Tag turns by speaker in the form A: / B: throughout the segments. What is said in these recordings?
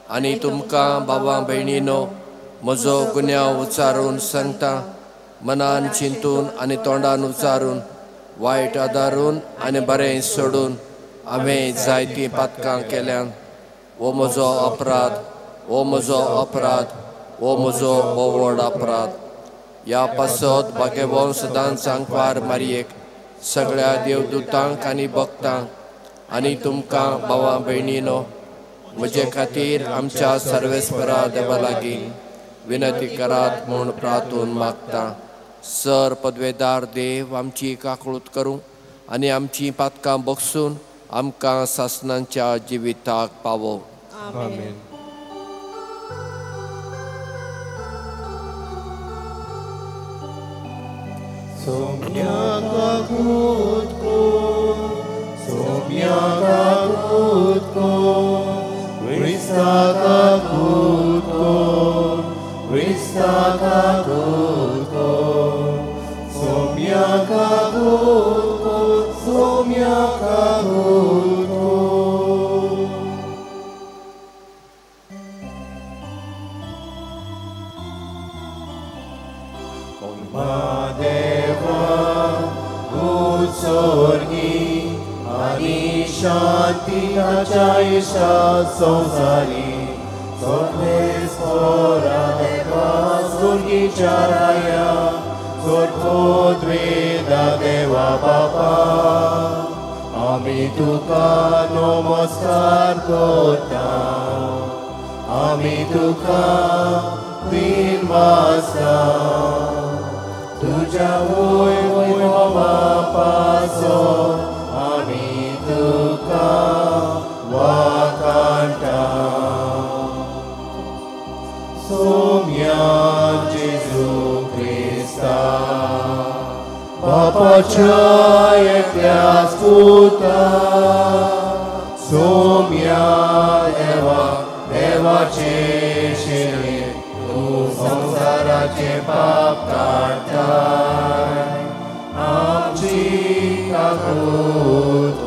A: आनी तुमकां भावां भयणीनो म्हजो गुन्यांव उच्चारून सांगता, मनान चिंतून आनी तोंडान उच्चारून, वायट आदारून आनी बरें सोडून हांवें जायतीं पातकां केल्यान. हो म्हजो अपराध, हो म्हजो अपराध, हो म्हजो हो व्हड अपराध. ह्या पासत भाग्यवंश सांकवार मारयेक, सगळ्या देवदूतांक आनी भक्तांक आनी तुमकां भावां भयणीनो म्हजे खातीर आमच्या सर्वेस्परा देवा लागीं विनंती करात म्हूण प्रार्थून मागता. सर पदवेदार देव आमची काकळूत करूं आनी आमची पातकां बगसून आमकां सासणांच्या जिविताक पावो.
B: आमेन.
C: Somniaca cutco, somniaca cutco, Cristaca cutco, Cristaca cutco, somniaca cutco, somniaca cutco. Madeva utsorgi ani shanti achaisha sansari sorvespora deva surgi charaya sorpodveda deva baba ami tuka namaskar korta ami tuka vinvasa तुझ्या वैभवा पासोन आमी तुका वाकांता. सोम्या जेजू Crysta बापाच्या एकट्या पुता सोम्या देवा देवाचे शेळे संसाराचे पाप काढताय आमची काकूत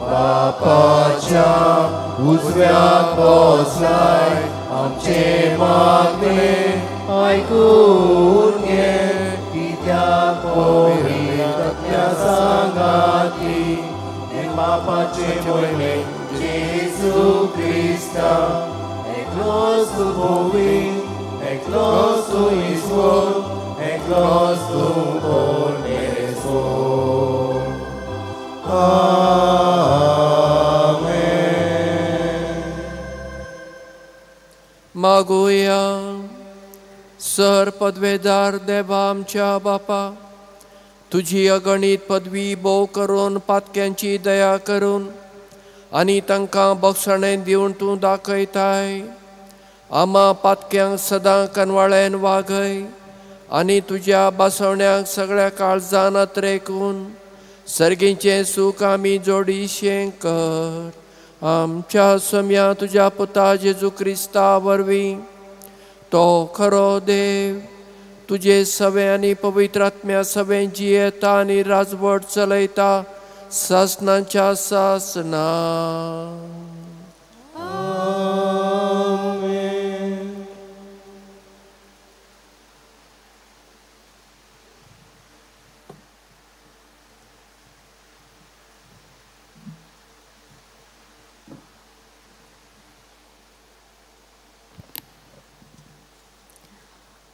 C: बापाच्या उजव्याक बसलाय आमचे मागणे ऐकून घे कित्याक पवित्र सांगाती बापाचे मोहिमे जेजू Crysta. Close to moving, and close to His word, and close to His word. Amen.
A: मागुया. सर पदवेदार देवा आमच्या बापा, तुझी अगणित पदवी भोव करून पातक्यांची दया करून आनी तांकां बक्षणें दिवन तूं दाखयताय. आमा पातक्यांक सदां कनवाळेन वागय आनी तुज्या बासवण्याक सगळ्या काळजान अत्रेकून सर्गीचें सूख आमी जोडीशें कर. आमच्या सोम्या तुज्या पुता जेजू क्रिस्ता वरवीं तो खरो देव तुजे सवे आनी पवित्र आत्म्या सवें जियेता आनी राजवट चलयता सासणांच्या सासना.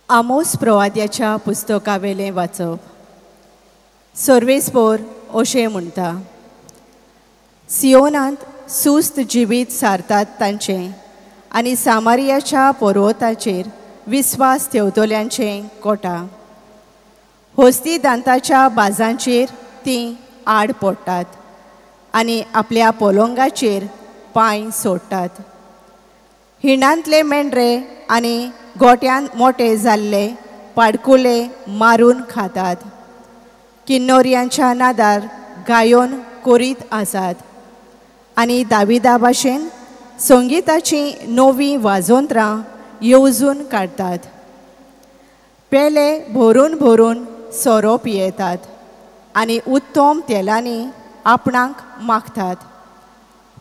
D: आमोस प्रवाद्याच्या पुस्तकावेलें वाचप. सर्वेस्पोर अशें म्हणटा, सियोनांत सुस्त जिवीत सारतात तांचें आनी सामारियाच्या पर्वताचेर विस्वास ठेवतल्यांचें कोटा. होस्ती दांताच्या बाजांचेर तीं आड पडटात आनी आपल्या पोलोंगाचेर पांय सोडटात. हिणांतले मेंढरे आनी गोट्यान मोटे जाल्ले पाडकुले मारून खातात. किन्नोऱ्यांच्या नादार गायोन कोरीत आसात आनी दाविदा भाशेन संगीताची नवीं वाजोंत्रां येवजून काडटात. पेले भरून भरून सोरो पियेतात आनी उत्तम तेलांनी आपणाक मागतात.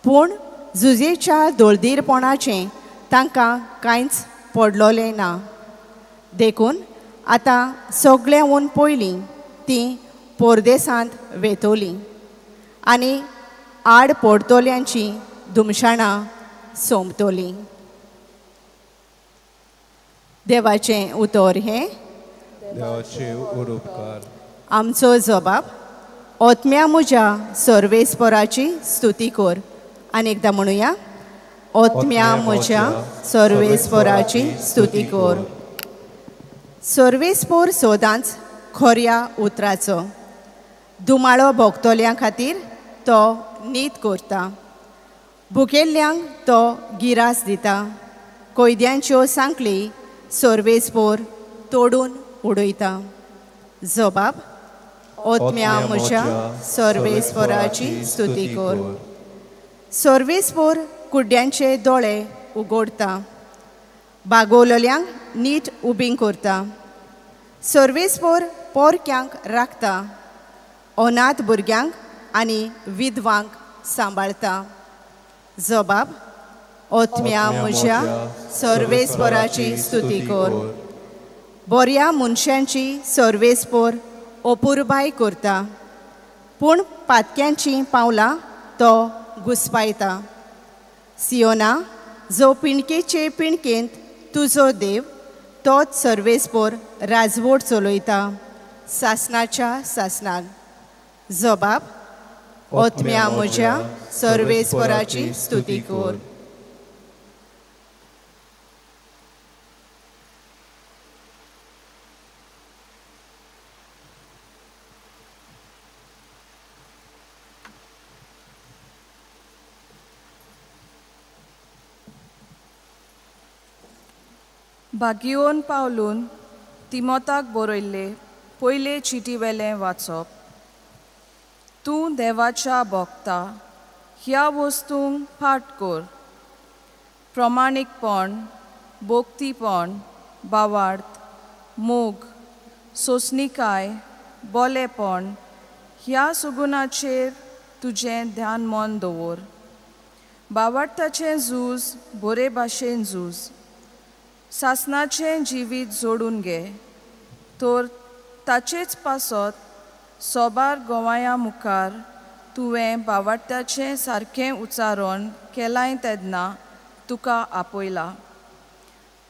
D: पूण झुजेच्या दोळदीरपणाचें तांकां कांयच पडलोलें ना. देखून आतां सगळ्यांहून पयलीं तीं पोरदेसांत वेतोलीं आनी आड पोडतोल्यांची दुमशाणां सोंपतोलीं. देवाचें उतर हें
C: देवाचे उपकार.
D: आमचो जबाब ओतम्या म्हज्या सर्वेस्पराची स्तुती कर. आनी एकदां म्हणुया, ओतम्या म्हज्या सर्वेस्पराची स्तुती कर. सर्वेस्पोर सोदांच खोऱ्या उतराचो. दुमाळो भोगतोल्यां खातीर तो नीत करता. भुकेल्ल्यांक तो गिरास दिता. कोयद्यांच्यो सांकळी सर्वेस्पोर तोडून उडयता. जबाब ओतम्या म्हज्या सर्वेस्पोराची स्तुती कर. सर्वेस्पोर कुड्ड्यांचे दोळे उगडटा. बागोलल्यांक नीट उबीं करता. सर्वेस्पोर पोरक्यांक राखता. अनाथ भुरग्यांक आनी विधवांक सांबाळटा. जबाब ओतम्या म्हज्या सर्वेस्पोराची स्तुती कर. बऱ्या मनशांची सर्वेस्पोर अपुरबाय करता. पूण पातक्यांची पावलां तो घुस्पायता. सियोना, जो पिणकेचे पिणकेंत तुजो देव, तोच सर्वेस्पोर राजवट चलयता सासणाच्या सासणाक. जबाब ओतम्या म्हज्या सर्वेस्पोराची स्तुती कर.
B: भाग्योन पावलून तिमोथाक बरयल्ले पयले चिटीवेलें वाचप. तूं देवाच्या भोगता ह्या वस्तूंक फाट कर. प्रमाणीकपण, भोगतीपण, बावार्थ, मोग, सोंसणीकाय, बोलेपण ह्या सुगुणाचेर तुजें ध्यान मन दवर. बावार्थाचें झूज बरे भाशेन झूज. सासणाचें जिवीत जोडून घे. तर ताचेच पासत सोबार गोवाया मुखार तुवें बावार्थाचें सारकें उच्चारण केलां तेन्ना तुका आपयला.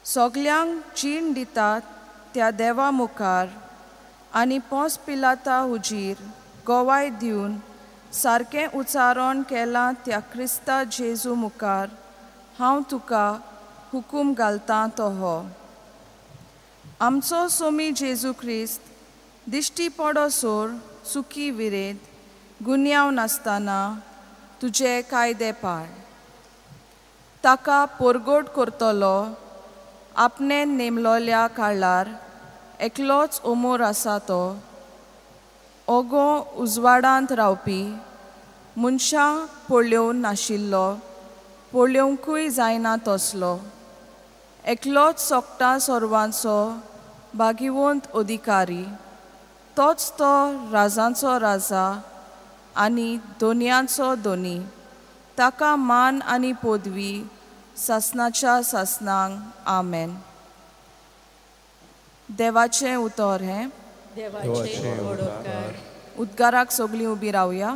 B: सगल्यांक जीण दितात त्या देवा मुखार आनी पोंस पिलाता हुजीर गोवाय दिवन सारकें उच्चारण केलां त्या क्रिस्ता जेजू मुखार हांव तुका हुकूम घालतां तो हो. आमचो सोमी जेजू क्रिस्त दिश्टी पडो सोर चुकी विरेद गुन्यांव नासतना तुजे कायदे पाळ. ताका पोरगोट करतलो आपणे नेमलोल्या काळार एकलोच उमोर आसा तो. ओगो उजवाडांत रावपी मनशां पळोवन नाशिल्लो, पळोवंकूय जायना तसलो. एकलोच सोगटा सोर्वांचो भागिवंत अधिकारी. तोच तो राजांचो राजा आनी दोनयांचो दोनी. ताका मान आनी पदवी सासणाच्या सासणांक. आमेन. देवाचें उतर हें उद्गाराक सगळीं उबी रावया.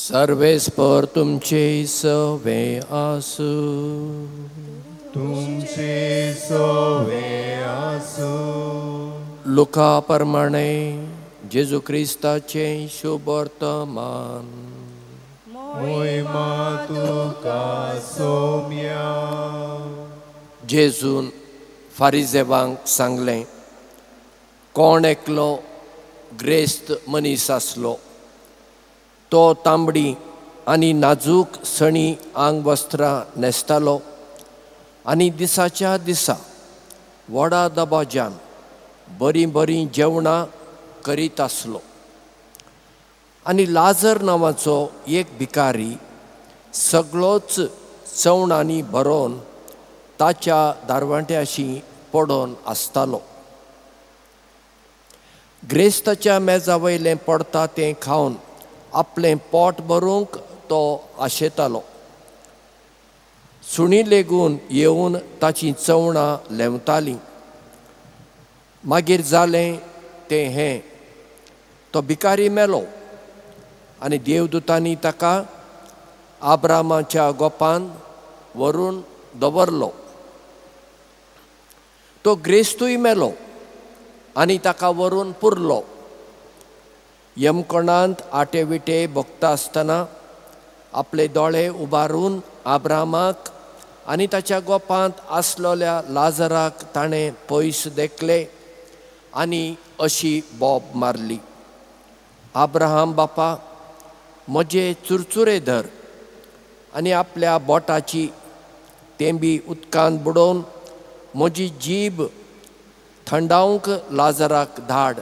A: सर्वेस्पर तुमचे सवे आसू.
C: तुमचे सोवे आसू.
A: लुका प्रमाणे जेजू क्रिस्ताचे शुभ वर्तमान.
C: मोहिमा तुका सोम्या.
A: जेजून फारिजेवांक सांगलें, कोण एकलो ग्रेस्त मनीस आसलो, तो तांबडी आनी नाजूक सणी आंग वस्त्रां न्हेसतालो आनी दिसाच्या दिसा व्हडा दबाज्यान बरीं बरीं जेवणां करीत आसलो. आनी लाजर नांवाचो एक भिकारी सगळोच चवणांनी भरोवन ताच्या दारवांट्याशी पडोन आसतालो. ग्रेस्ताच्या मेजा वयलें पडटा तें खावन आपलें पोट भरूंक तो आशेतालो. सुणी लेगून येवन ताची चवणां लेवतालीं. मागीर जालें तें हें, तो भिकारी मेलो आनी देवदूतांनी ताका आब्रामाच्या गोपांत व्हरून दवरलो. तो ग्रेस्तूय मेलो आनी ताका व्हरून पुरलो. यमकोणांत आटे विटे भोगता आसतना आपले दोळे उबारून आब्रामाक आनी ताच्या गोपांत आसलोल्या लाजराक ताणें पयस देखले आनी अशी बोब मारली, आब्राहाम बापा, म्हजे चुरचुरे धर आनी आपल्या बोटाची तेंबी उदकांत बुडोवन म्हजी जीब थंडावंक लाजराक धाड,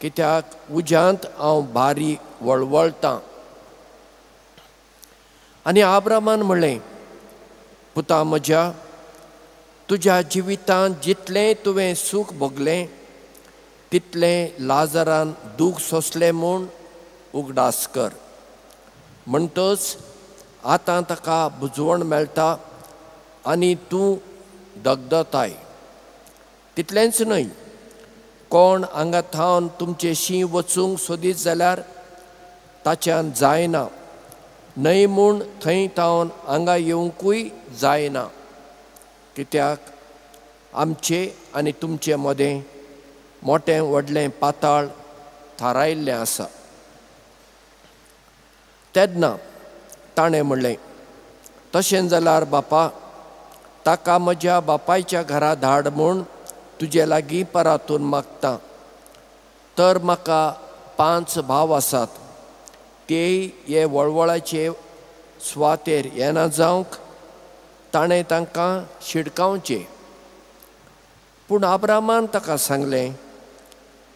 A: कित्याक उज्यांत हांव भारी वळवळटां. आनी आब्रामान म्हणलें, पुता म्हज्या, तुज्या जिवितांत जितलें तुवें सूख भोगलें तितलें लाजरान दूख सोंसलें म्हूण उगडास कर. म्हणटच आतां ताका बुजवण मेळटा आनी तूं दगदताय. तितलेंच न्हय, कोण हांगा थावन तुमचे शीं वचूंक सोदीत जाल्यार ताच्यान जायना, न्हय म्हूण थंय थावन हांगा येवंकूय जायना. कित्याक आमचे आनी तुमचे मदें मोटें व्हडलें पाताळ थारायिल्लें आसा. तेन्ना ताणें म्हणलें, तशें जाल्यार बापा, ताका म्हज्या बापायच्या घरा धाड म्हूण तुजे लागीं परातून मागतां. तर म्हाका 5 भाव आसात, तेय हे वळवळाचे सुवातेर येना जावंक ताणें तांकां शिडकावचें. पूण आब्रामान ताका सांगलें,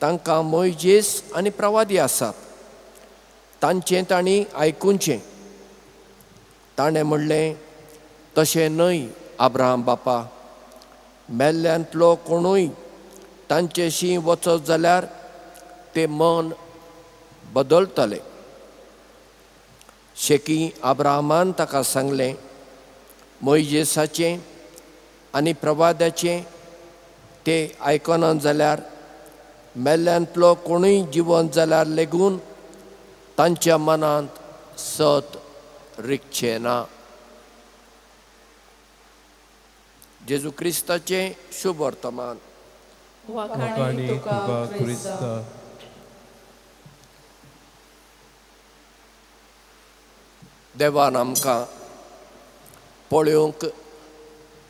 A: तांकां मोइजेस आनी प्रवादी आसात, तांचें तांणी आयकुचें. ताणें म्हणलें, तशें न्हय आब्राहाम बापा, मेल्ल्यांतलो कोणूय तांचेशी वचत जाल्यार ते मन बदलतले. शेकी आब्राहामान ताका सांगलें, मोइजेसाचें आनी प्रवाद्याचें ते आयकनात जाल्यार मेल्ल्यांतलो कोणूय जिवंत जाल्यार लेगून तांच्या मनांत सत रिगचें ना. जेजू क्रिस्ताचें शुभ वर्तमान.
C: वखाणी तुका क्रिस्ता.
A: देवान आमकां पळोवंक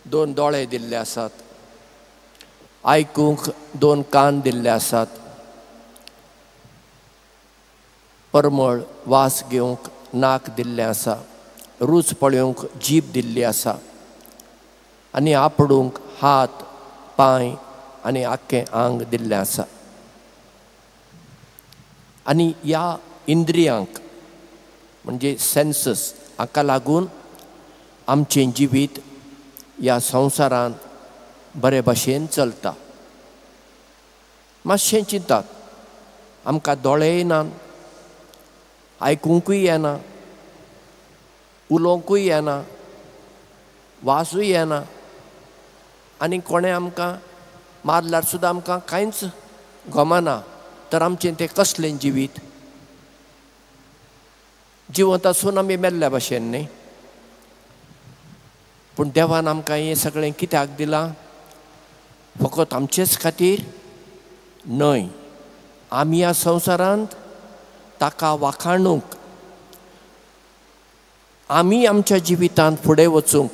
A: 2 दोळे दिल्ले आसात, आयकूंक 2 कान दिल्ले आसात, परमळ वास घेवंक नाक दिल्लें आसा, रूच पळोवंक जीब दिल्ली आसा आनी आपडूंक हात, पांय आनी आख्खें आंग दिल्लें आसा. आनी ह्या इंद्रियांक म्हणजे सेन्सस हाका लागून आमचें जिवीत ह्या संवसारांत बरे भाशेन चलता. मातशें चिंतात, आमकां दोळेय नात, आयकूंकूय येना, उलोवंकूय येना, वासूय येना, आनी कोणें आमकां मारल्यार सुद्दां आमकां कांयच गमना. तर आमचें तें कसलें जिवीत? जिवंत आसून आमी मेल्ल्या भशेन न्ही. पूण देवान आमकां हें सगळें कित्याक दिलां? फकत आमचेच खातीर न्हय, आमी ह्या संवसारांत ताका वाखाणूंक, आमी आमच्या जिवितांत फुडें वचूंक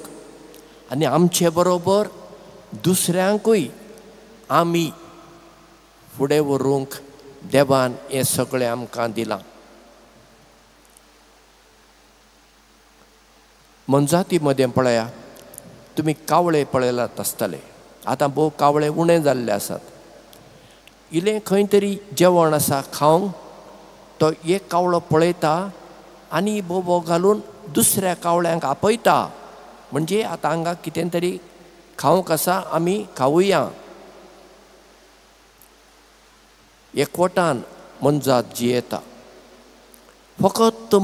A: आनी आमचे बरोबर दुसऱ्यांकूय आमी फुडें व्हरूंक देवान हें सगळें आमकां दिलां. मनजाती मदें पळया, तुमी कावळे पळयलात आसतले. आतां भोव कावळे उणे जाल्ले आसात. इल्लें खंय तरी जेवण आसा खावंक, तो एक कावळो पळयता आनी बोबो घालून दुसऱ्या कावळ्यांक आपयता. म्हणजे आतां हांगा कितें तरी खावंक आसा, आमी खावुया. एकवटान मनजात जियेता. फकत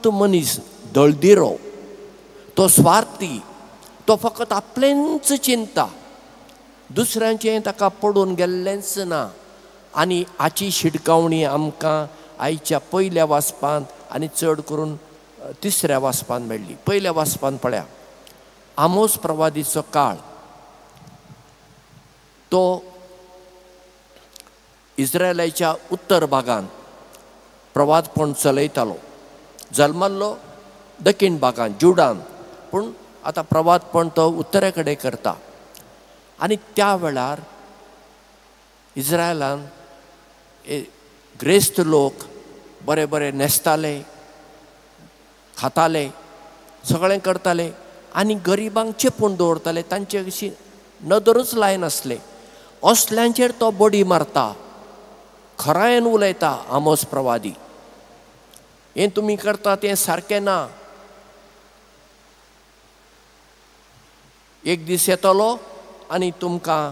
A: मनीस दळदिरो, तो स्वार्थी, तो फकत आपलेंच चिंता, दुसऱ्यांचें ताका पडून गेल्लेंच ना. आनी हाची शिडकावणी आमकां आयच्या पयल्या वाचपांत आनी चड करून तिसऱ्या वाचपांत मेळ्ळी. पयल्या वाचपांत पळया, आमोस प्रवादीचो काळ. तो इस्रायलाच्या उत्तर भागांत प्रवादपण चलयतालो. जल्मल्लो दक्षिण भागांत जुडान, पूण आतां प्रवादपण तो उत्तरे कडेन करता. आनी त्या वेळार इस्रायलान ग्रेस्त लोक बरे बरे न्हेसताले, खाताले, सगळें करताले आनी गरिबांक चेपून दवरताले. तांचे अशी नदरूच लायनासले. असल्यांचेर तो बडी मारता. खरायेन उलयता आमोस प्रवादी, हें तुमी करता तें सारकें ना. एक दीस येतलो आनी तुमकां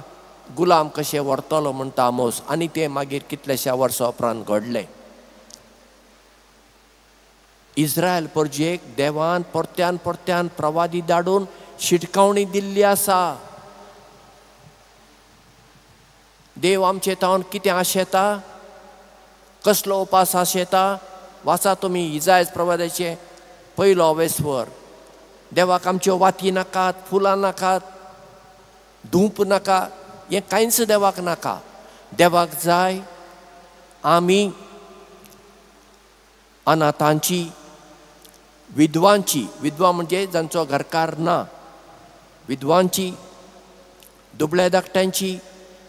A: गुलाम कशें व्हरतलो म्हणटा आमोस. आनी तें मागीर कितलेशा वर्सां उपरांत घडलें. इस्रायल परजेक देवान परत्यान परत्यान प्रवादी धाडून शिटकावणी दिल्ली आसा. देव आमचे तावन कितें आशेता, कसलो उपास आशेता? वाचा तुमी इजायज प्रवादाचे पयलो वेसवर. देवाक आमच्यो वाती नाकात, फुलां नाकात, धूप नाका, हें कांयच देवाक नाका. देवाक जाय आमी अनाथांची, विधवांची, विधवा म्हणजे जांचो घरकार ना, विधवांची, दुबळ्या धाकट्यांची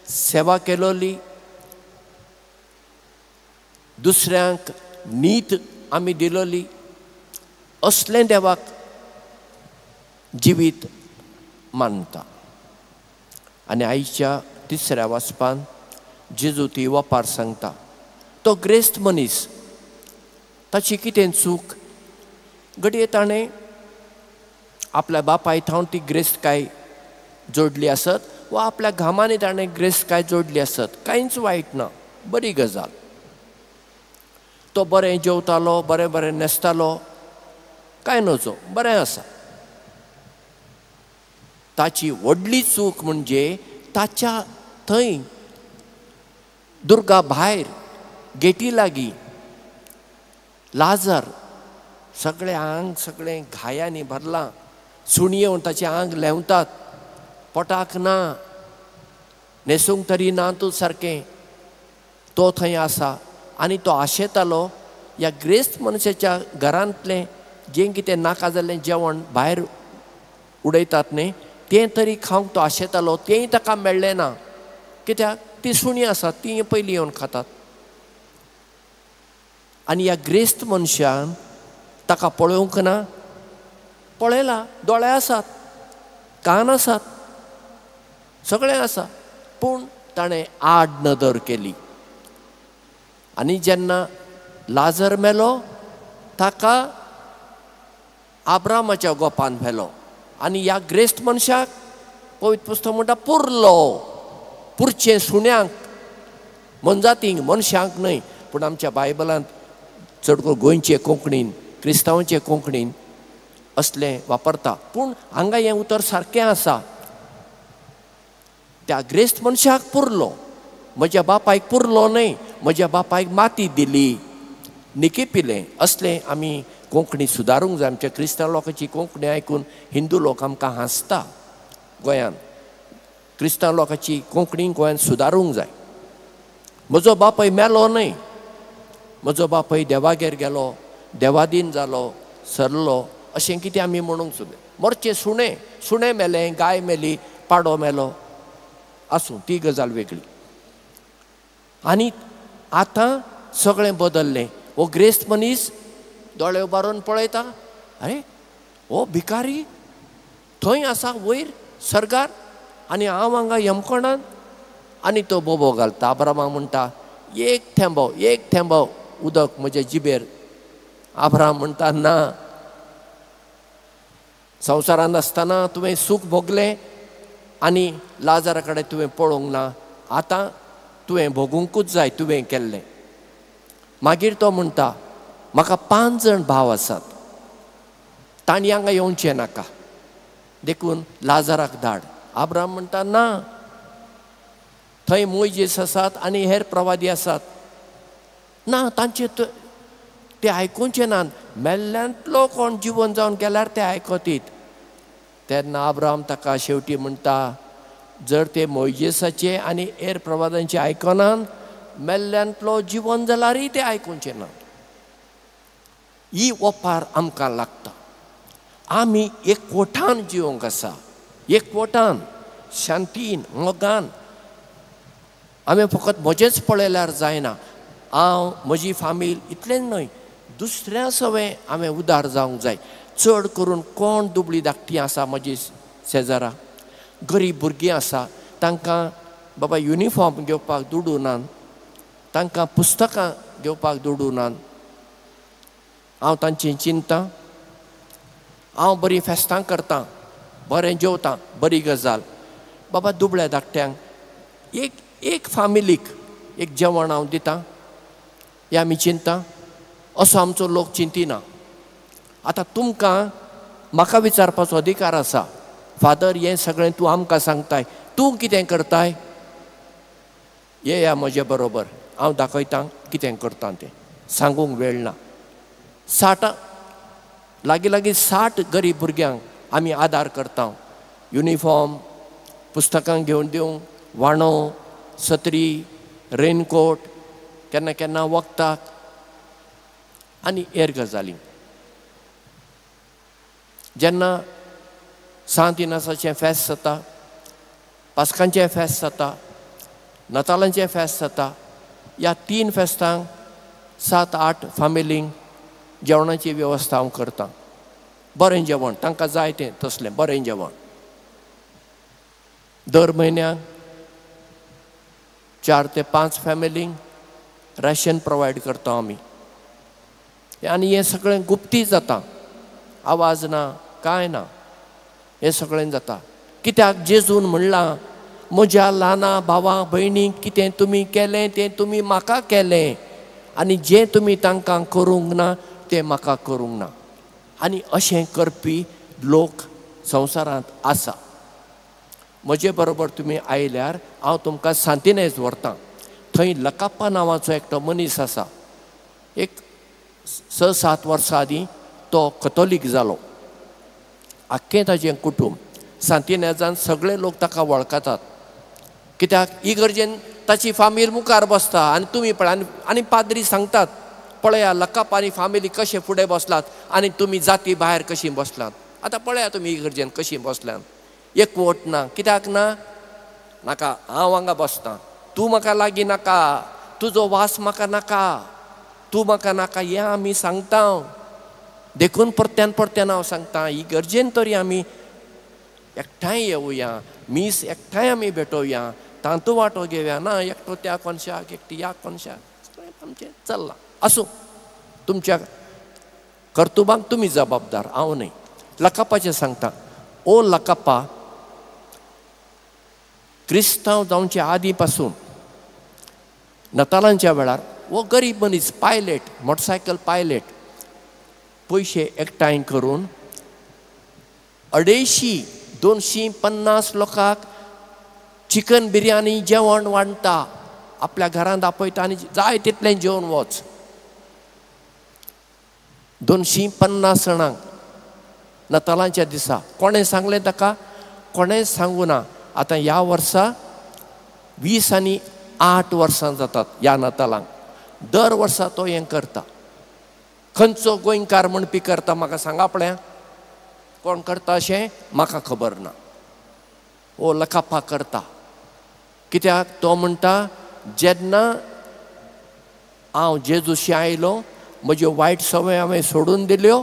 A: सेवा केलोली, दुसऱ्यांक नीत आमी दिलोली, असलें देवाक जिवीत मानता. आनी आयच्या तिसऱ्या वाचपान जेजू ती वापार सांगता. तो ग्रेस्त मनीस, ताची कितें चूक? घडये ताणें आपल्या बापाय थावन ती ग्रेस्तकाय जोडली आसत, वा आपल्या घामांनी ताणें ग्रेस्तकाय जोडली आसत, कांयच वायट ना, बरी गजाल. तो बरें जेवतालो, बरें बरें न्हेसतालो, कांय नजो, बरें आसा. ताची व्हडली चूक म्हणजे ताच्या थंय दुर्गा भायर गेटी लागीं लाजर सगळें आंग सगळें घायांनी भरलां. सुणी येवन ताचें आंग लेवतात. पोटाक ना, न्हेसूंक तरी ना तूं सारकें. तो थंय आसा आनी तो आशेतालो ह्या ग्रेस्त मनशाच्या घरांतलें जें कितें नाका जाल्लें जेवण भायर उडयतात न्ही, तें तरी खावंक तो आशेतालो. तेंय ताका मेळ्ळें ना. कित्याक ती सुणी आसात, ती पयलीं येवन खातात. आनी ह्या ग्रेस्त मनशान ताका पळोवंक ना. पळयलां, दोळे आसात, कान आसात, सगळें आसा, पूण ताणें आड नदर केली. आनी जेन्ना लाजर मेलो, ताका आब्रामाच्या गोपान व्हेलो. आनी ह्या ग्रेस्त मनशाक पवित्र पुस्तक म्हणटा पुरलो. पुरचें सुण्यांक, मनजातींक, मनशांक न्हय. पूण आमच्या बायबलांत चड करून गोंयचे कोंकणीन, क्रिस्तांवांचे कोंकणीन असलें वापरता. पूण हांगा हें उतर सारकें आसा. त्या ग्रेस्त मनशाक पुरलो, म्हज्या बापायक पुरलो न्हय. म्हज्या बापायक माती दिली. निके पिले असले आमी कोंकणी सुदारूंक जाय. आमच्या क्रिस्तांव लोकांची कोंकणी आयकून हिंदू लोक आमकां हांसता. गोंयांत क्रिस्तांव लोकांची कोंकणी गोंयांत सुदारूंक जाय. म्हजो बापूय मेलो न्हय, म्हजो बापूय देवागेर गेलो, देवादीन जालो, सरलो, अशें कितें आमी म्हणूंक सोदले. मरचें सुणें मेलें, गाय मेली, पाडो मेलो, आसूं ती गजाल वेगळी. आनी आतां सगळें बदल्लें. हो ग्रेस्त मनीस दोळे उबारून पळयता, अरे हो भिकारी थंय आसा वयर सर्गार आनी हांव हांगा यमकोणान. आनी तो बोबो घालता. आब्रामाक म्हणटा एक थेंबो उदक म्हज्या जिबेर. आब्राम म्हणटा ना, संवसारांत आसतना तुवें सूख भोगलें आनी लाजारा कडेन तुवें पळोवंक ना. आतां तुवें भोगूंकूच जाय तुवें केल्लें. मागीर तो म्हणटा म्हाका 5 जाण भाव आसात, तांणी हांगा येवचें नाका, देखून लाजाराक धाड. आब्राम म्हणटा ना, थंय मोइजेस आसात आनी हेर प्रवादी आसात, ना तांचे ते आयकूंचे नात. मेल्ल्यांतलो कोण जिवन जावन गेल्यार ते आयकतीत. तेन्ना आब्राम ताका शेवटी म्हणटा, जर ते मोइजेसाचे आनी हेर प्रवादांचे आयकनात, मेल्ल्यांतलो जिवन जाल्यारय ते आयकूंचे ना. ही ओपार आमकां लागता. आमी एकवटान जिवंक आसा, एकवटान शांतीन मोगान. आमी फकत म्हजेंच पळयल्यार जायना. हांव म्हजी फामील इतलेंच न्हय, दुसऱ्या सवें हांवें उदार जावंक जाय. चड करून कोण दुबळी धाकटीं आसा म्हजी शेजारा, गरीब भुरगीं आसा, तांकां बाबा युनिफॉर्म घेवपाक दुडू नात, तांकां पुस्तकां घेवपाक दुडू नात. हांव तांची चिंता. हांव बरीं फेस्तां करतां, बरें जेवतां, बरी गजाल. बाबा दुबळ्या धाकट्यांक एक फामिलीक एक जेवण हांव दितां, हें आमी चिंता. असो आमचो लोक चिंतिना. आतां तुमकां म्हाका विचारपाचो अधिकार आसा, फादर हें सगळें तूं आमकां सांगताय, तूं कितें करताय? येया म्हजे बरोबर, हांव दाखयतां कितें करतां तें. सांगूंक वेळ ना. 60 लागीं 60 गरीब भुरग्यांक आमी आदार करता. युनिफॉर्म, पुस्तकां घेवन दिवंक, वाणो, सत्री, रेनकोट, केन्ना केन्ना वखदाक आनी हेर गजाली. जेन्ना सांत इनासाचें फेस्त जाता, पास्कांचें फेस्त जाता, नतालांचें फेस्त जाता, ह्या 3 फेस्तांक 7-8 फामिलींक जेवणाची वेवस्था हांव करतां. बरें जेवण, तांकां जाय तें तसलें बरें जेवण. दर म्हयन्याक 4 ते 5 फॅमिलींक रॅशन प्रोवायड करता आमी. आनी हें सगळें गुप्ती जाता, आवाज ना, कांय ना, हें सगळें जाता. कित्याक जेजून म्हणलां, म्हज्या ल्हाना भावां भयणीक कितें तुमी केलें तें तुमी म्हाका केलें, आनी जें तुमी तांकां करूंक ना तें म्हाका करूंक ना. आनी अशें करपी लोक संवसारांत आसा. म्हजे बरोबर तुमी आयल्यार हांव तुमकां सांतिनेज व्हरतां. थंय लकाप्पा नांवाचो एकटो मनीस आसा. एक 6-7 वर्सां आदीं तो कथोलीक जालो. आख्खें ताचें कुटूंब सांतिनेजांत सगळे लोक ताका वळखतात. कित्याक इगर्जेन ताची फामील मुखार बसता आनी तुमी पळय आनी पाद्री सांगतात, पळया लकाप आनी फामिली कशे फुडें बसलात आनी तुमी जाती भायर कशीं बसलात. आतां पळया तुमी इगर्जेन कशीं बसल्यात. एकवट ना. कित्याक ना? नाका, हांव हांगा बसतां, तूं म्हाका लागीं नाका, तुजो वास म्हाका नाका, तूं म्हाका नाका, हें आमी सांगता. देखून परत्यान हांव सांगतां, इगर्जेन तरी आमी एकठांय येवया, मीस एकठांय आमी भेटोवया, तांतू वांटो घेवया. ना एकटो त्या कोनशाक, एकटी ह्या कोनशाक, आमचें चल्लां. आसूं, तुमच्या कर्तुबांक तुमी जबाबदार, हांव न्हय. लकापाचें सांगता. ओ लकापा, क्रिस्तांव जावचे आदीं पासून नतालांच्या वेळार हो गरीब मनीस पायलट, मोटरसायकल पायलट, पयशे एकठांय करून 250 लोकांक चिकन बिर्याणी जेवण वाडटा. आपल्या घरांत आपयता आनी जाय तितलें जेवन वच. 250 जाणांक नतालांच्या दिसा कोणें सांगलें ताका? कोणें सांगू ना. आतां ह्या वर्सा 20 आनी 8 वर्सां जातात ह्या नतालांक. दर वर्सा तो हें करता. खंयचो गोंयकार म्हणपी करता म्हाका सांगा पळया. कोण करता अशें म्हाका खबर ना. ओ लकापा करता. कित्याक तो म्हणटा जेन्ना हांव जेजूशी आयलो म्हज्यो वायट संवय हांवें सोडून दिल्यो,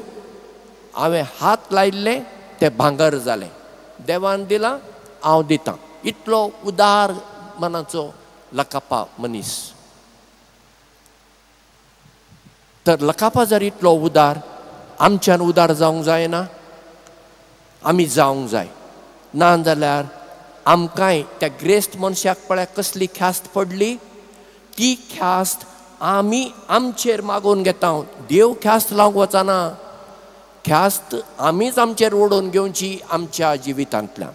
A: हांवें हात लायिल्ले ते भांगर जालें. देवान दिलां हांव दितां. इतलो उदार मनाचो लकापा मनीस. तर लकापा जर इतलो उदार, आमच्यान उदार जावंक जायना? आमी जावंक जाय. ना जाल्यार आमकांय त्या ग्रेस्त मनशाक पळय कसली ख्यास्त पडली. ती ख्यास्त आमी आमचेर मागून घेता. देव ख्यास्त लावंक वचना. ख्यास्त आमीच आमचेर ओडून घेवची आमच्या जिवितांतल्यान.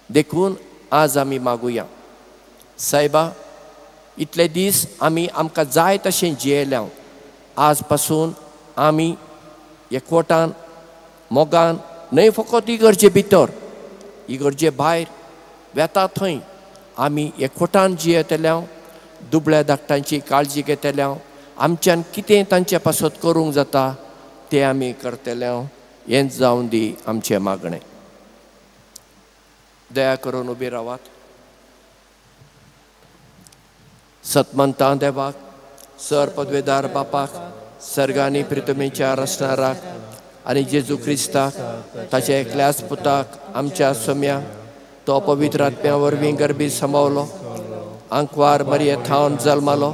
A: देखून आज आमी मागुया, सायबा इतले दीस आमी आमकां जाय तशें जियेल्या. आज पासून आमी एकवटान मोगान न्हय फकत इगर्जे भितर, इगर्जे भायर वेता थंय आमी एकवटान जियेतल्या. दुबळ्या धाकट्यांची काळजी घेतल्या. आमच्यान कितें तांचे पासत करूंक जाता तें आमी करतल्या. हेंच जावन दी आमचें मागणें. दया करून उबी रावात. सतमंता देवाक, सर पदवेदार बापाक, सर्गांनी प्रितमेच्या रचणाराक आनी जेजू क्रिस्ताक ताच्या एकल्याच पुताक आमच्या सम्या तो पवित्र आत्म्या वरवीं गर्भी समावलो. आंकवार मरिये थावन जल्मालो.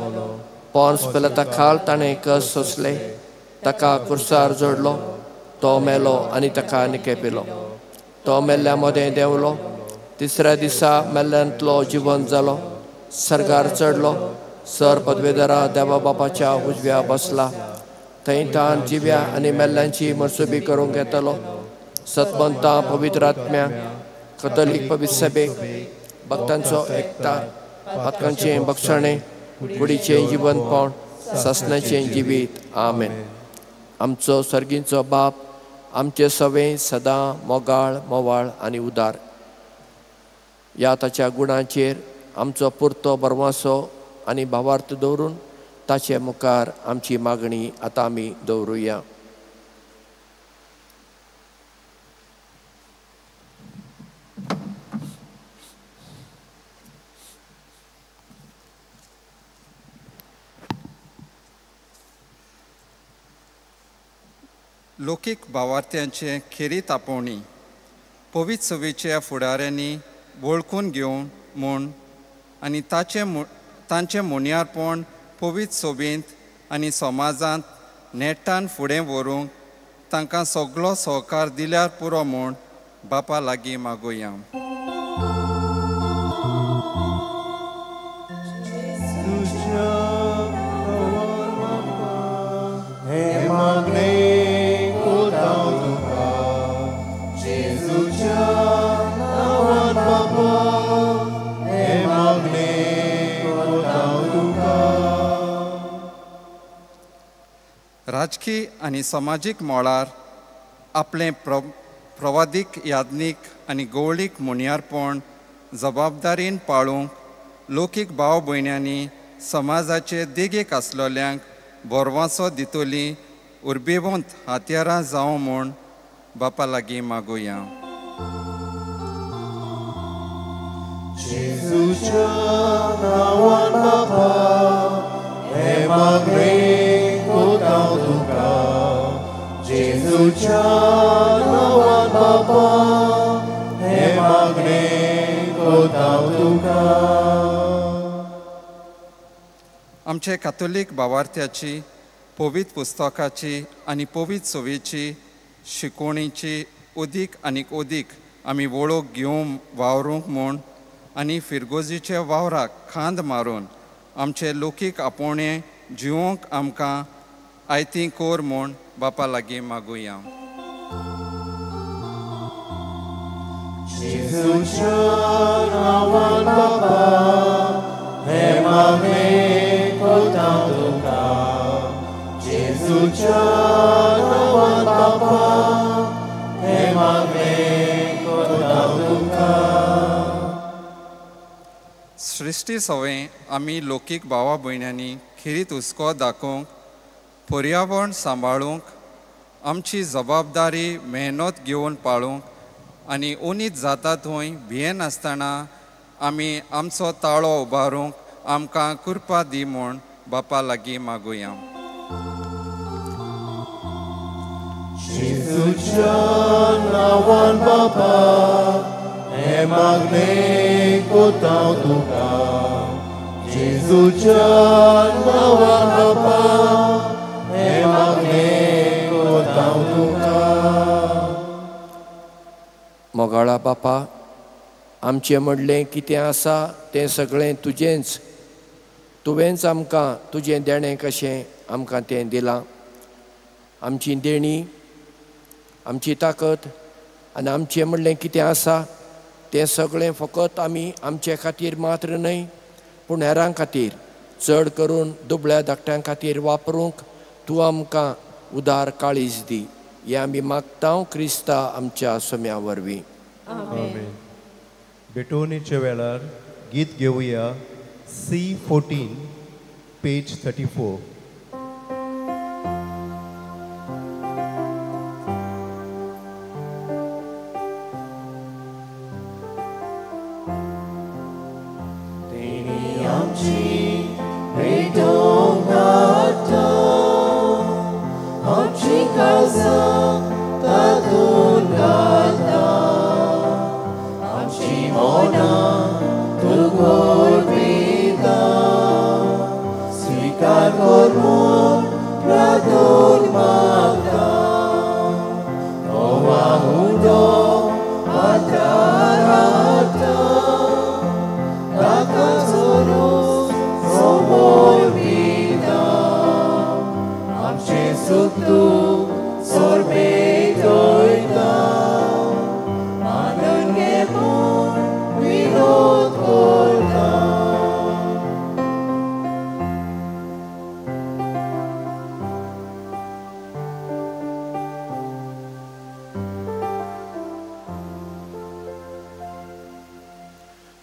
A: पोन्स पिलाता खाल ताणें कस सोंसले. ताका कुर्सार जोडलो. तो मेलो आनी ताका निकेपिलो. तो मेल्ल्या मदें देंवलो. तिसऱ्या दिसा मेल्ल्यांतलो जिवंत जालो. सर्गार चडलो. सर पदवेदारा देवा बापाच्या उजव्या बसला. थंय तान जिव्या आनी मेल्ल्यांची मरसुबी करूंक येतलो. सतमंता पवित्र आत्म्या, कथोलीक पवित्र सभेक, भक्तांचो एकता, पातकांचें बक्षणें, कुडीचें जिवंतपण, ससण्याचें जिवीत. आमेन. आमचो सर्गीचो बाप, आमचे सवें सदां मोगाळ मोवाळ आनी उदार. ह्या ताच्या गुणांचेर आमचो पुरतो बरवासो आनी भावार्थ दवरून ताचे मुखार आमची मागणी आतां आमी दवरुया.
E: लौकीक भावार्थ्यांचे खेरी तापोवणी पवित्र सभेच्या फुडाऱ्यांनी वळखून घेवन म्हूण आनी तांचें मुन्यारपण पवित्र सभेंत आनी समाजांत नेटान फुडें व्हरूंक तांकां सगळो सहकार दिल्यार पुरो म्हूण बापा लागीं मागुया. राजकीय आनी समाजीक मळार आपलें प्रवादीक यादनीक आनी गवळीक मुन्यारपण जबाबदारेन पाळूंक लौकीक भाव भयण्यांनी समाजाचे देगेक आसलोल्यांक बोरवांचो दितोली उर्बेवंत हात्यारां जावं म्हूण बापा लागीं मागुया.
C: जेजूच्या नांवान बापा हे मागणें कोतां तुका. जेजूच्या नांवान बापा हे मागणें कोतां तुका.
E: आमचे कातोलीक भावार्थ्याची पवित्र पुस्तकाची आनी पवित्र सवेची शिकवणीची उदीक आनीक उदीक आमी वळख घेवंक वावरूंक म्हूण आनी फिरगोजीचे वावराक खांद मारून आमचे लौकीक आपोवणें जिवोवंक आमकां आयती कोर म्हूण बापा लागीं मागुया.
C: जेजूच्या नांवान बापा हे मागणें कोतां तुका. जेजूच्या
E: दिश्टी सवय आमी लोकीक भावा भयण्यांनी खिरीत हुस्को दाखोवंक पर्यावरण सांबाळूंक आमची जबाबदारी मेहनत घेवन पाळूंक आनी उणीत जाता थंय भियेनासतना आमी आमचो ताळो उबारूंक आमकां कृपा दी म्हूण बापा लागीं मागुया.
C: जेजूच्या नांवान बापा हे मागणे कोता तुका. जेजूच्या नांवान बापा हे मागणे कोता तुका.
A: मोगाळा बापा, आमचें म्हणलें कितें आसा तें सगळें तुजेंच. तुवेंच आमकां तुजें देणें कशें आमकां तें दिलां. आमची देणी, आमची ताकद आनी आमचें म्हणलें कितें आसा तें सगळें फकत आमी आमचे खातीर मात्र न्हय पूण हेरां खातीर, चड करून दुबळ्या धाकट्यां खातीर वापरूंक तूं आमकां उदार काळीज दी. हें आमी मागता क्रिस्ता आमच्या सोम्या वरवीं.
C: आमेन. बेटोनेच्या वेळार गीत घेवया C14 पेज 34.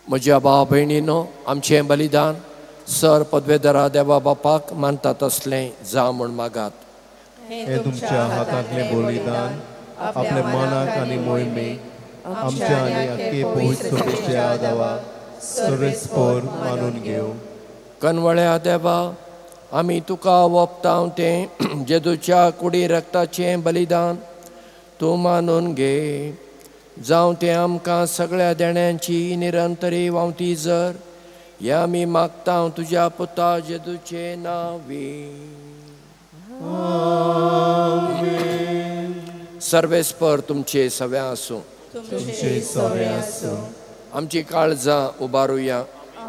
A: म्हज्या भाव भयणीनो, आमचें बलिदान सर पदवेदरा देवा बापाक मानता तसलें जा म्हूण मागात.
C: हे तुमच्या हातांतलें बलिदान आपल्या मनाक आनी मोहिमेक आमच्या आनी आख्खे पवित्र सभेचे आदावा सर्वेस्पर मानून घेवं.
A: कनवळ्या देवा, आमी तुका वोपताव तें जेजूच्या कुडी रक्ताचें बलिदान तूं मानून घे. जावं तें आमकां सगळ्या देण्यांची निरंतरी वावती जर. हें आमी मागता तुज्या पुता जेजूचे नांवी. सर्वेस्पर तुमचे सव्या आसूं.
C: तुमचे सवे आसूं.
A: आमची काळजां उबारुया.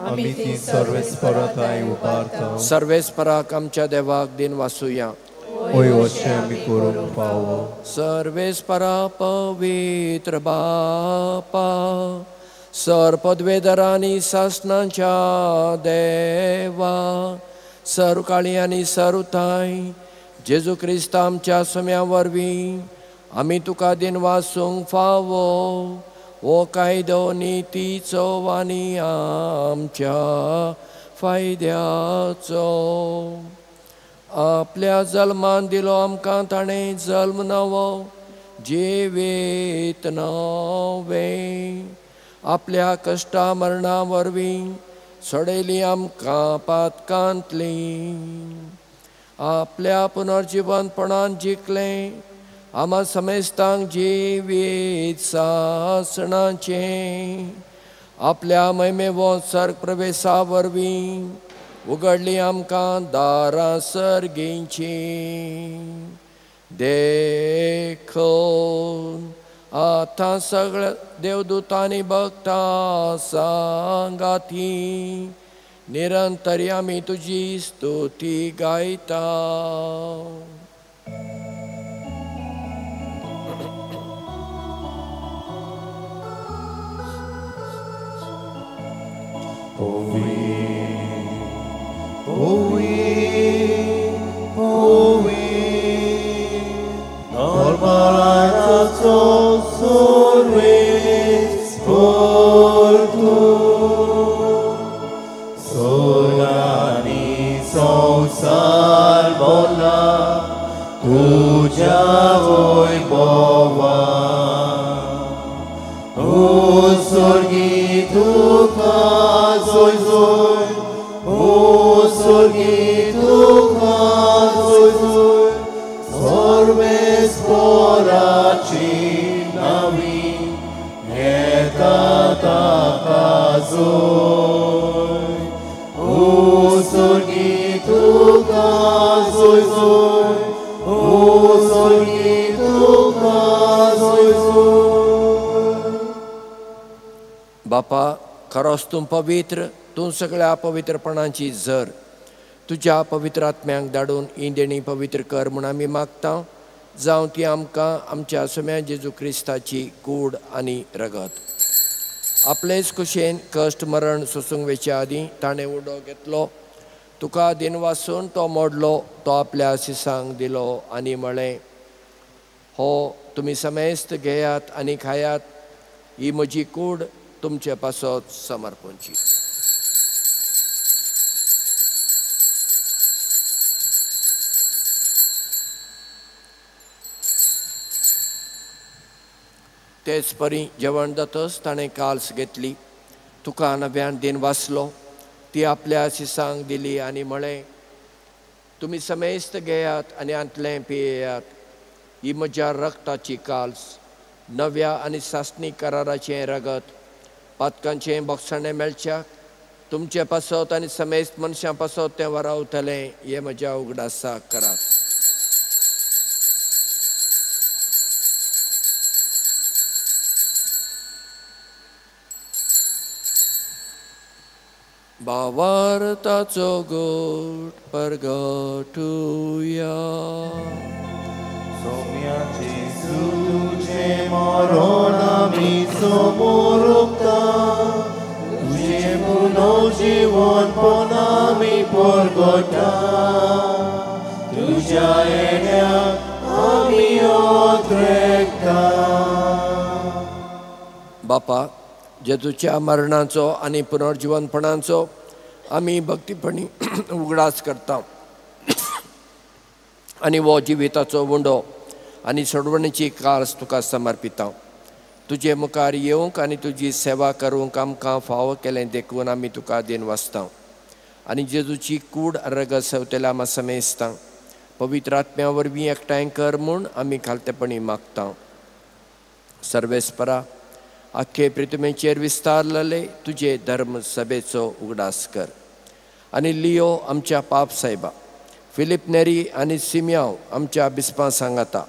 C: आमी ती सर्वेस्पराताय उबारता.
A: सर्वेस्पराक आमच्या देवाक दिन वासुया.
C: ओय अशें आमी करूंक फावो.
A: सर्वेस्परा पवित्र बापा, सर पदवेदरांनी सासणाच्या देवा, सरुकाळी आनी सरुताय जेजू क्रिस्त आमच्या सोम्या वरवीं आमी तुका दिन वासूंक फावो. हो कायदो नितीचो आनी आमच्या फायद्याचो. आपल्या जल्मान दिलो आमकां ताणें जल्म नवो जिवीत नवें. आपल्या कश्टा मरणा वरवीं सोडयली आमकां पातकांतली. आपल्या पुनर्जिवनपणान जिखलें आमा समेस्तांक जिवीत सासणाचें. आपल्या महिमेवो सर्ग प्रवेशा वरवीं उगडली आमकां दारां सर्गींची. देखून आतां सगळ्या देवदूतांनी भक्तां सांगाती निरंतरी आमी तुजी स्तुती गायता.
C: Normal, always for बोला तुझ्या वैभवा ओ स्वर्गी तुका जोय जोय ओ स्वर्गी तुका जोय जोय सर्वेस्पराची नावी येता ताका जोय ओ स्वर्गी तुका जोय जोय ओ स्वर्गी तुका जोय जोय.
A: बापा, खरोच तूं पवित्र, तूं सगळ्या पवित्रपणाची झर. तुज्या पवित्र आत्म्यांक धाडून ही देणी पवित्र कर म्हूण आमी मागता. जावं ती आमकां आमच्या सुम्या जेजू क्रिस्ताची कूड आनी रगत. आपलेच कुशेन कश्ट मरण सोसूंक वेच्या आदीं ताणें उडो घेतलो. तुका दिन वासून तो मोडलो, तो आपल्या शिसांक दिलो आनी म्हळें, हो तुमी समेस्त घेयात आनी खायात, ही म्हजी कूड तुमचे पासत समर्पणची. तेच परी जेवण जातच ताणें काल्स घेतली. तुका नव्यान दिन वाचलो, ती आपल्या शिसांक दिली आनी म्हळें, तुमी समेस्त घेयात आनी आंतलें पियेयात, ही म्हज्या रक्ताची काल्स, नव्या आनी सासणी कराराचें रगत. पातकांचें बोगसणें मेळच्याक तुमचे पासत आनी समेस्त मनशां पासत तें वरावतलें, हें म्हज्या उगडासाक करात. भावार्थाचो गोट परगटुया.
C: सौम्या जेजू तुझे मरण आमी समोर उक्ता, तुझे पुनर्जीवनपण आमी परगटा, तुझ्या येण्याक आमी ओद्रेकता.
A: बापा, जेजूच्या मरणाचो आनी पुनर्जीवनपणाचो आमी भक्तीपणी उगडास करता आनी हो जिविताचो वुंडो आनी सोडवणेची काल्स तुका समर्पिता. तुजे मुखार येवंक आनी तुजी सेवा करूंक आमकां फावो केलें देखून आमी तुका दिन वाचता आनी जेजूची कूड रगत सेवतल्या आमी समेजता. पवित्र आत्म्या वरवीं एकठांय कर म्हूण आमी खालतेपणी मागता. सर्वेस्परा, आख्खे पृथ्वीचेर विस्तारलेले तुजे धर्म सभेचो उगडास कर. आनी लियो आमच्या पाप सायबा, फिलिप नेरी आनी सिमियांव आमच्या बिस्पां सांगाता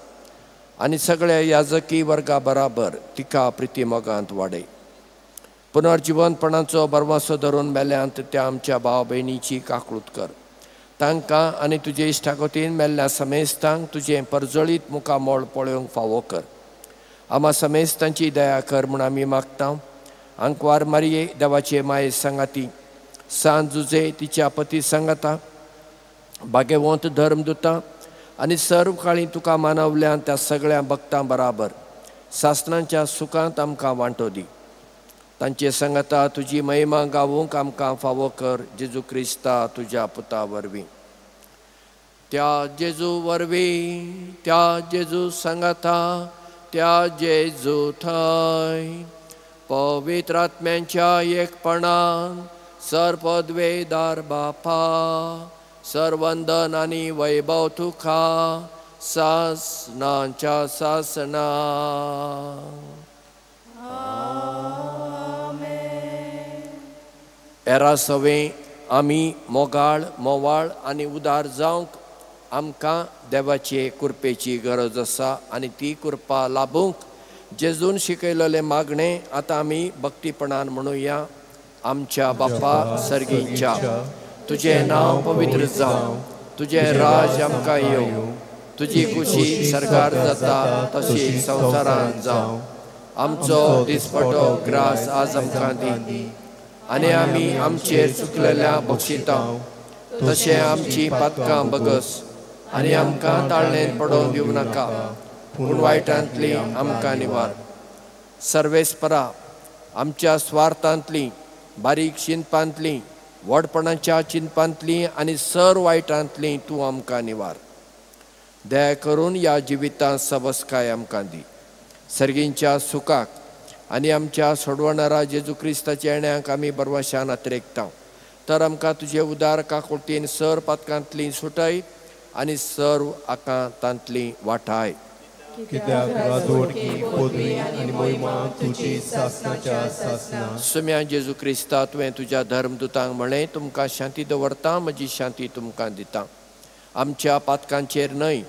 A: आनी सगळ्या याजकी वर्गा बराबर तिका प्रिती मोगांत वाडय. पुनर्जीवनपणाचो बरवासो धरून मेल्यांत त्या आमच्या भाव भयणीची काकळूत कर. तांकां आनी तुजे इश्टाकोतीन मेल्ल्या समेस्तांक तुजें परजळीत मुखामोळ पळोवंक फावो कर. आमा समेस्तांची दया कर म्हूण आमी मागता. आंकवार मारये देवाचे माये सांगाती, सांत जुजे तिच्या पती सांगाता, भाग्यवंत धर्मदुता आनी सर्व काळी तुका मानवल्यान त्या सगळ्या भक्तां बराबर सासणांच्या सुखांत आमकां वांटो दी. तांचे सांगाता तुजी महिमा गावूंक आमकां फावो कर, जेजू क्रिस्ता तुज्या पुता वरवीं. त्या जेजू वरवीं, त्या जेजू सांगाता, त्या जेजू थंय पवित्र आत्म्यांच्या एकपणान सरपदवेदार बापा, सर्वंदन आनी वैभव तुका सासणांच्या सासणा. एरा सवें आमी मोगाळ मोवाळ आनी उदार जावंक आमकां देवाचे कृपेची गरज आसा आनी ती कृपा लाभूंक जेजून शिकयलेलें मागणें आतां आमी भक्तीपणान म्हणुया. आमच्या बापा सर्गीच्या, तुजें नांव पवित्र जावं, तुजें राज आमकां येवं, तुजी खुशी सरकार जाता तशी संवसारांत जावं. आमचो दिसपटो ग्रास आज आमकां दी आनी आमी आमचेर चुकलेल्या बक्षिता तशें आमची पातकां बगस आनी आमकां ताळणेन पडोवन दिवं नाका, पूण वायटांतली आमकां निवार. सर्वेस्परा, आमच्या स्वार्थांतली बारीक शिनपांतली वडपणाच्या चिंपांतली आनी सर वायटांतली तूं आमकां निवार. दया करून ह्या जिवितांत सबस्काय आमकां दी. सर्गींच्या सुखाक आनी आमच्या सोडवणारा जेजू क्रिस्ताच्या येण्याक आमी बरवशान आत्रेकता. तर आमकां तुजे उदार काकुटीन सर पातकांतली सुटय आनी सर्व आकांतांतली वाटाय.
C: कित्याक राजवडकी पदवी आनी मोहिमा तुजी सासनाच्या सासना.
A: सुम्या जेजू क्रिस्ता तुवें तुज्या धर्मदुतांक म्हळें, तुमकां शांती दवरता, म्हजी शांती तुमकां दिता. आमच्या पातकांचेर न्हय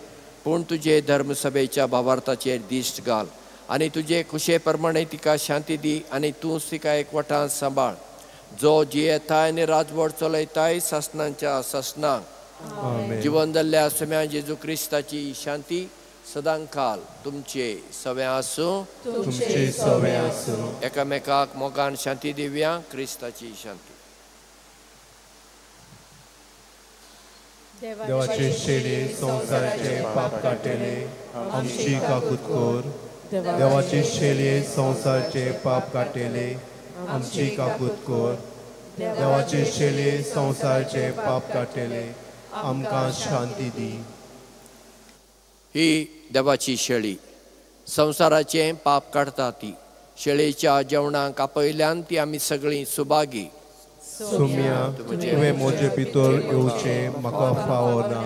A: पूण तुजे धर्मसभेच्या भावार्थाचेर दिश्ट घाल आनी तुजे खुशे प्रमाणे तिका शांती दी आनी तूंच तिका एकवटांत सांबाळ. जो जियेताय आनी राजवट चलयताय सासनांच्या सासनाक. जिवन जाल्ल्या सुम्या जेजू क्रिस्ताची शांती सदांकाल तुमचे सवे आसूं.
C: तुमचे सवे आसूं.
A: एकामेकाक मोगान शांती दिवया. क्रिस्ताची शांती.
C: देवाचे शेडे संवसाराचे पाप काटेले आमची काकूत कोर. देवाचे शेले संवसाराचे पाप काटेले आमची काकूत कोर. देवाचे शेले संवसाराचे पाप काटेले आमकां शांती दी.
A: ही देवाची शेळी संवसाराचें पाप काडटा. ती शेळेच्या जेवणाक आपयल्यान ती आमी सगळीं सुभागी.
C: सुम्या तुवें म्हजे भितर येवचें म्हाका फावना,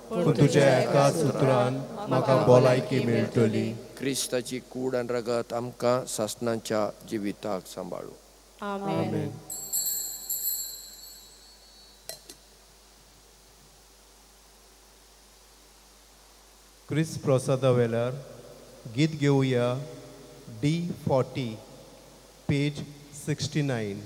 C: पूण तुज्या एकाच उतरान म्हाका भलायकी मेळटली.
A: क्रिस्ताची कूड आनी रगत आमकां सासनांच्या जिविताक सांबाळू.
C: आमेन. क्रिस्त प्रसादा वेल्यार गीत घेवया D40 page 69.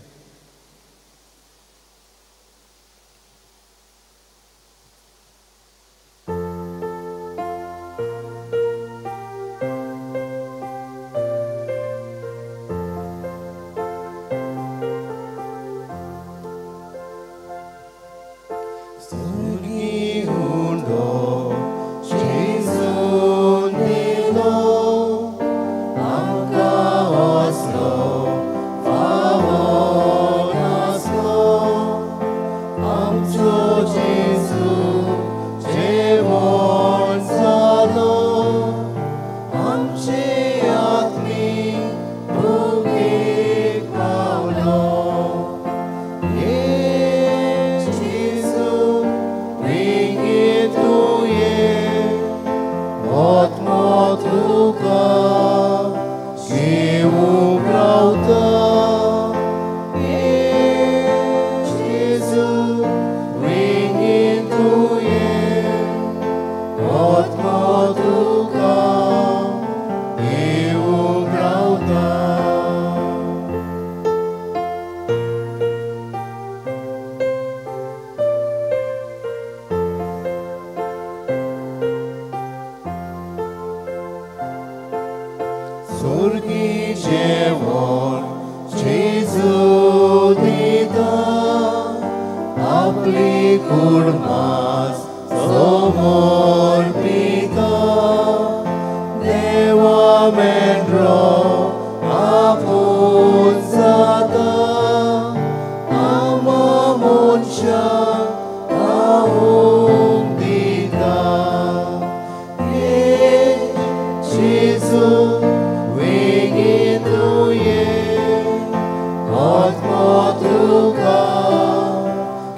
C: Tuka,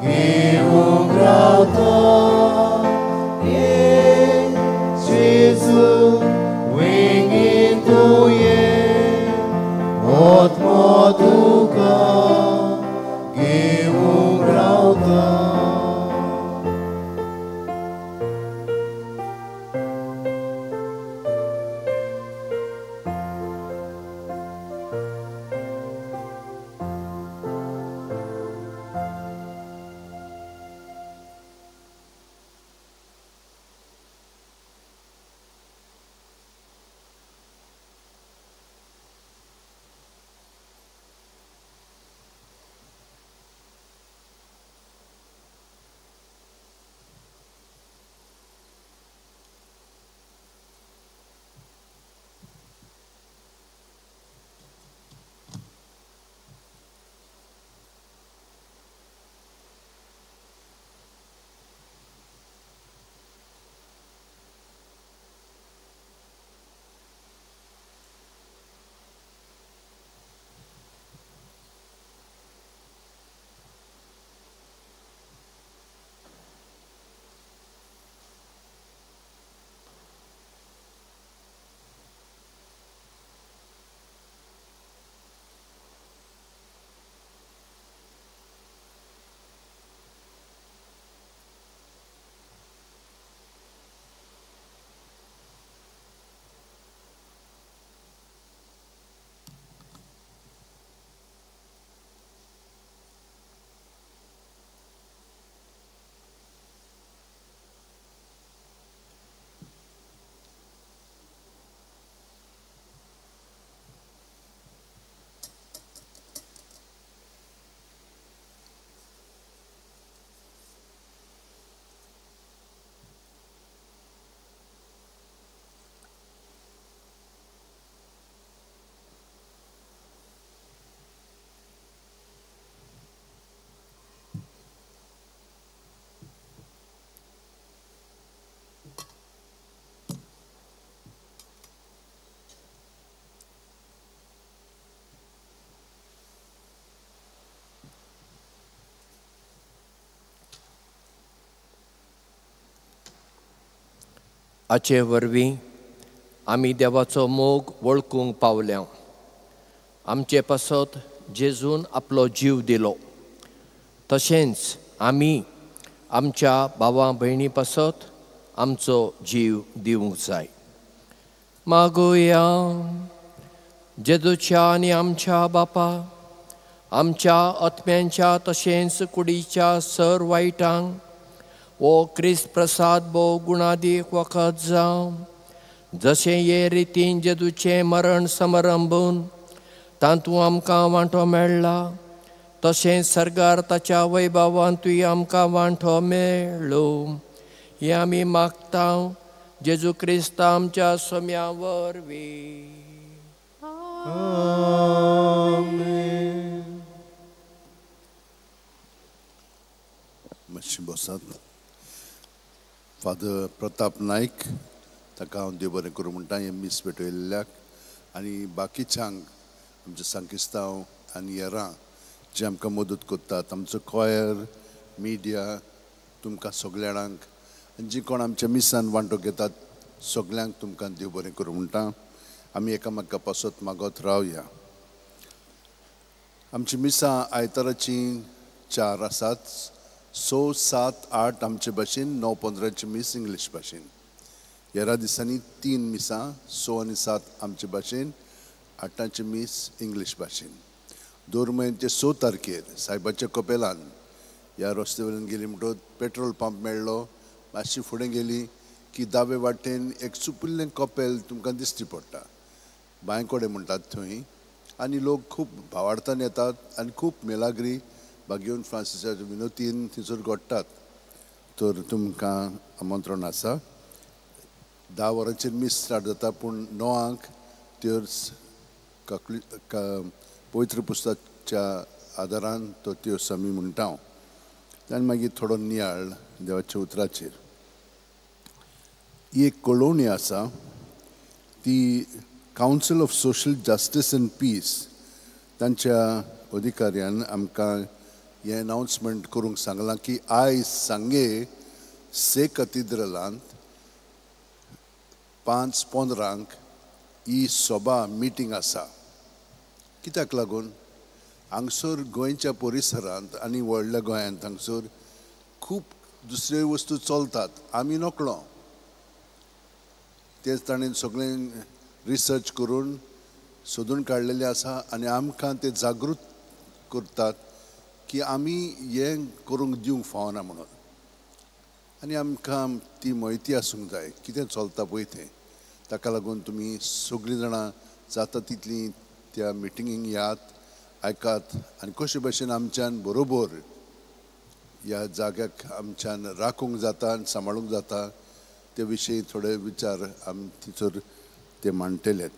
C: give grauta.
A: हाचे वरवीं आमी देवाचो मोग वळखूंक पावल्या. आमचे पासत जेजून आपलो जीव दिलो, तशेंच आमी आमच्या भावां भयणी पासत आमचो जीव दिवंक जाय. मागुया. जेजूच्या आनी आमच्या बापा, आमच्या आत्म्यांच्या तशेंच कुडीच्या सर वायटांक वो क्रिस्त प्रसाद भोव गुणादीक वखद जावं. जशें हे रितीन जेजूचें मरण समारंभून तातूंत आमकां वांटो मेळ्ळा, तशेंच सर्गार ताच्या वैभवांतूय आमकां वांटो मेळ्ळो. हें आमी मागता जेजू क्रिस्त आमच्या सोम्या वरवीं.
F: मातशी बसात. फादर प्रताप नायक, ताका हांव देव बरें करूं म्हणटा हें मीस भेटयल्ल्याक, आनी बाकीच्यांक आमचे सांकिस्तांव आनी हेरां जे आमकां मदत करतात, आमचो कॉयर, मिडिया, तुमकां सगळ्यांक, आनी जी कोण आमच्या मिसान वांटो घेतात सगळ्यांक तुमकां देव बरें करूं म्हणटा. आमी एकामेका पासत मागत रावया. आमची मिसां आयताराची 4 आसात. 6, 7, 8 आमचे भाशेन, 9, 15 मीस इंग्लीश भाशेन. हेरा दिसांनी 3 मिसां, 6 आनी 7 आमचे भाशेन, 8 मीस इंग्लीश भाशेन. 2 म्हयन्याचे 6 तारखेर सायबाच्या कपेलान ह्या रस्ते वयल्यान गेली म्हणटच पेट्रोल पंप मेळ्ळो. मातशी फुडें गेली की दावे वाटेन एक चुपिल्लें कपेल तुमकां दिश्टी पडटा. बांयकोडे म्हणटात थंय, आनी लोक खूब भावार्थान येतात आनी खूब मेलाग्री भाग्योन फ्रांसिसाच्या विनोतीन थंयसर घडटात. तर तुमकां आमंत्रण आसा. 10 वरांचेर मीस स्टार्ट जाता, पूण 9 तर पवित्र पुस्तकाच्या आदारान तो त्यो आमी म्हणटा. आनी मागीर थोडो नियाळ देवाच्या उतराचेर. ही एक कॉलोनी आसा, ती council of social justice and peace तांच्या अधिकाऱ्यान आमकां हें अनाउन्समेंट करूंक सांगलां की आयज सांगे से कॅथिड्रलांत 5:15 ही सभा मिटींग आसा. कित्याक लागून हांगसर गोंयच्या परिसरांत आनी व्हडल्या गोंयांत हांगसर खूब दुसऱ्यो वस्तू चलतात, आमी नकळो. तेच ताणें सगळें रिसर्च करून सोदून काडलेलें आसा आनी आमकां ते जागृत करतात की आमी हें करूंक दिवंक फावना म्हणून. आनी आमकां ती म्हायती आसूंक जाय कितें चलता पळय तें. ताका लागून तुमी सगळीं जाणां जाता तितलीं त्या मिटिंगेक यात, आयकात आनी कशे भशेन आमच्यान बरोबर ह्या जाग्याक आमच्यान राखूंक जाता आनी सांबाळूंक जाता ते विशीं थोडे विचार आमी थंयसर ते मांडटलेत.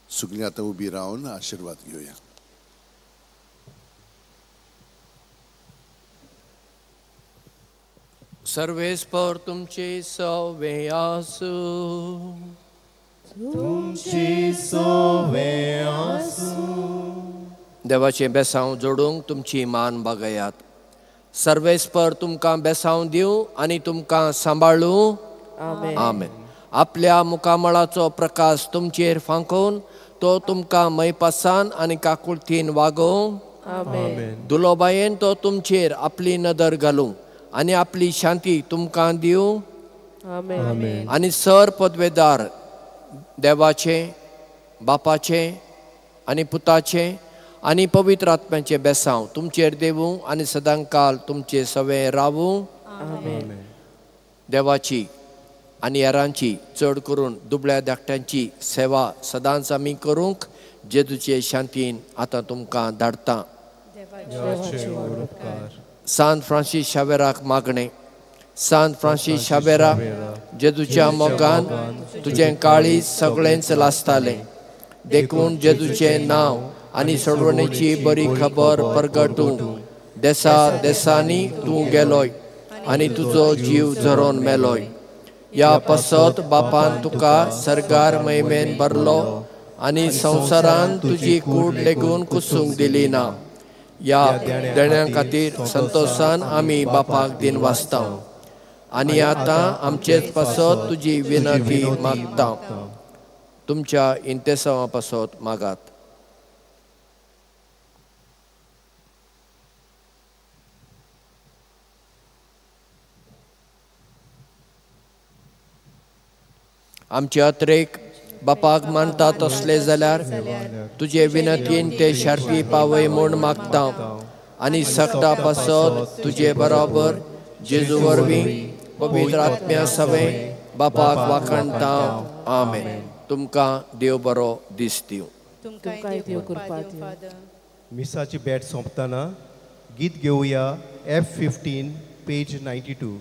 F: सगळीं आतां उबी रावन आशिर्वाद घेवया.
A: सर्वेस्पर तुमचे सवे आसू.
C: तुमची सोवे आसूं.
A: देवाचें बेसांव जोडूंक तुमची मान बागयात. सर्वेस्पर तुमकां बेसांव दिवं आनी तुमकां सांबाळूं. आमेन. आपल्या मुखामळाचो प्रकाश तुमचेर फांकून तो तुमकां मैपासान आनी काकुळतीन वागोवं. दुलोबायेन तो तुमचेर आपली नदर घालूं आनी आपली शांती तुमकां दिवं. आनी सर पदवेदार देवाचे, बापाचे आनी पुताचे आनी पवित्र आत्म्याचे बेसांव तुमचेर देवूं आनी सदांकाल तुमचे सवे रावूं. देवाची आनी हेरांची चड करून दुबळ्या धाकट्यांची सेवा सदांच आमी करूंक जेजूचे शांतीन आतां तुमकां धाडटा. सांत फ्रांसीस शावेराक मागणें. सांत फ्रांसीस शावेरा, जेजूच्या मोगान तुजें काळीज सगळेंच लासतालें, देखून जेजूचें नांव आनी सोडवणेची बरी खबर परगटूंक देसा देसांनी तूं गेलोय आनी तुजो जीव झरोन मेलोय. ह्या पसत बापान तुका सर्गार महिमेन भरलो आनी संवसारान तुजी कूड लेगून कुसूंक दिली ना. ह्या देण्या खातीर संतोशान आमी बापाक दिन वाचता. आणि आता आमचेच पासत तुझी विनंती मागता. तुमच्या इंतेसवा पासत मागात. आमचे अत्रेक बापाक मानतात असले जाल्यार तुझे विनंतीन ते शार्पी पावय म्हूण मागता. आनी सक्ता पासत तुझे बरोबर जेजू वरवीं पवित्र आत्म्या सवे बापाक वाखणटा. आमेन. तुमकां देव बरो दीस दिवं.
G: तुमकां देव कृपा दिवं.
C: मिसाची बॅट सोंपतना गीत घेवया F15 पेज 92.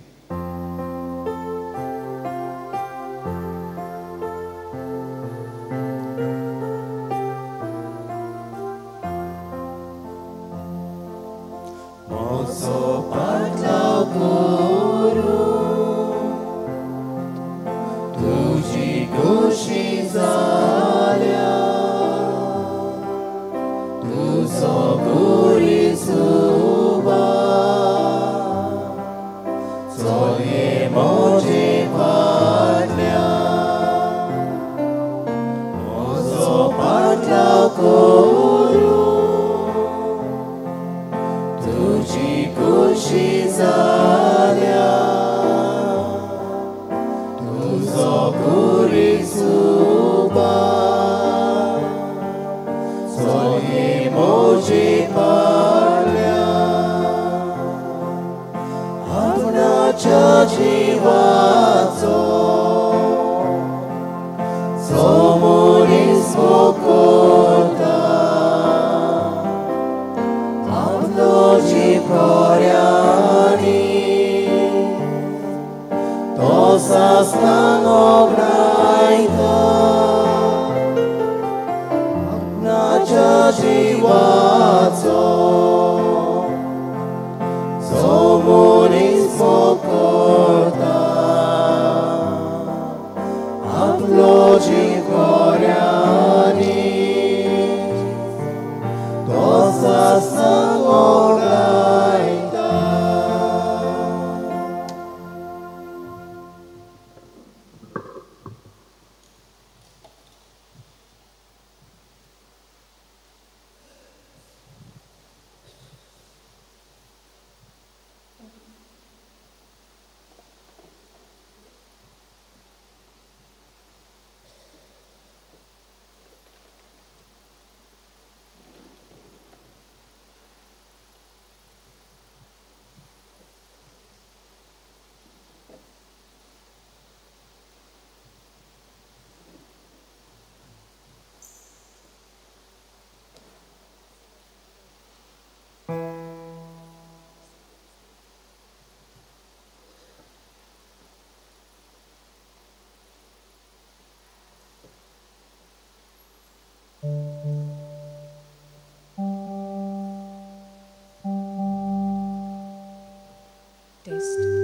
G: Test.